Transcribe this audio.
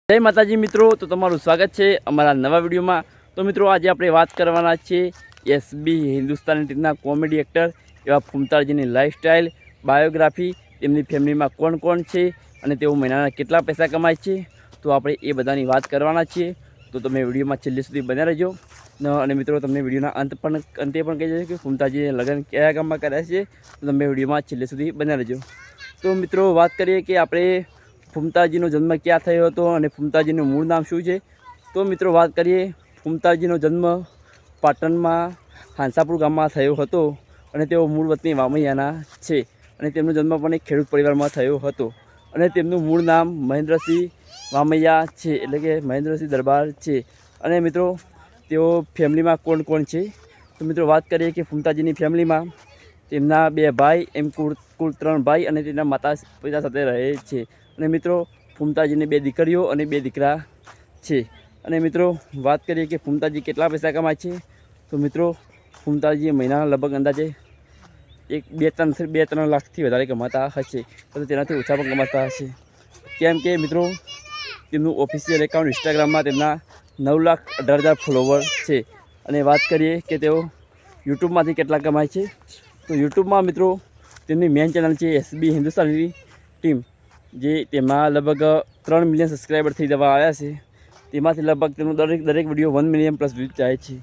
જય માતાજી મિત્રો, તો તમારું સ્વાગત છે અમારા નવા વિડીયોમાં। તો મિત્રો આજે આપણે વાત કરવાના છે એસબી હિન્દુસ્તાની ટીમના કોમેડી એક્ટર એવા ફૂમતાજીની લાઈફસ્ટાઈલ, બાયોગ્રાફી, તેમની ફેમિલીમાં કોણ કોણ છે અને તેઓ મહિનાના કેટલા પૈસા કમાય છે, તો આપણે એ બધાની વાત કરવાના છીએ। તો તમે વિડીયોમાં છેલ્લે સુધી બન્યા રહેજો। અને મિત્રો તમને વિડીયોના અંતે પણ કહી દઈશ કે ફૂમતાજીએ લગ્ન કયા ગામમાં કર્યા છે, તો તમે વિડીયોમાં છેલ્લે સુધી બન્યા રહેજો। તો મિત્રો વાત કરીએ કે આપણે ફૂમતાજીનો જન્મ ક્યાં થયો હતો અને ફૂમતાજીનું મૂળ નામ શું છે। તો મિત્રો વાત કરીએ, ફૂમતાજીનો જન્મ પાટણમાં હાંસાપુર ગામમાં થયો હતો અને તેઓ મૂળ વતની વામૈયાના છે અને તેમનો જન્મ પણ એક ખેડૂત પરિવારમાં થયો હતો અને તેમનું મૂળ નામ મહેન્દ્રસિંહ વામૈયા છે, એટલે કે મહેન્દ્રસિંહ દરબાર છે। અને મિત્રો તેઓ ફેમિલીમાં કોણ કોણ છે, તો મિત્રો વાત કરીએ કે ફૂમતાજીની ફેમિલીમાં તેમના 2 ભાઈ એમ કુલ 3 ભાઈ અને તેના માતા પિતા સાથે રહે છે। અને મિત્રો ફૂમતાજીની 2 દીકરીઓ અને 2 દીકરા છે। અને મિત્રો વાત કરીએ કે ફૂમતાજી કેટલા પૈસા કમાય છે, તો મિત્રો ફૂમતાજી મહિનાના લગભગ અંદાજે 2-3 લાખથી વધારે કમાતા હશે, તો તેનાથી ઓછા પણ કમાતા હશે। કેમ કે મિત્રો તેમનું ઓફિશિયલ એકાઉન્ટ ઇન્સ્ટાગ્રામમાં તેમના 9,18,000 ફોલોવર છે। અને વાત કરીએ કે તેઓ યુટ્યુબમાંથી કેટલા કમાય છે, તો યુટ્યુબમાં મિત્રો તેમની મેઇન ચેનલ છે એસબી હિન્દુસ્તાની ટીમ, જે તેમાં લગભગ 3 મિલિયન સબસ્ક્રાઈબર થઈ જવા આવ્યા છે। તેમાંથી લગભગ તેમનો દરેક વિડીયો 1 મિલિયન પ્લસ વ્યૂઝ જાય છે।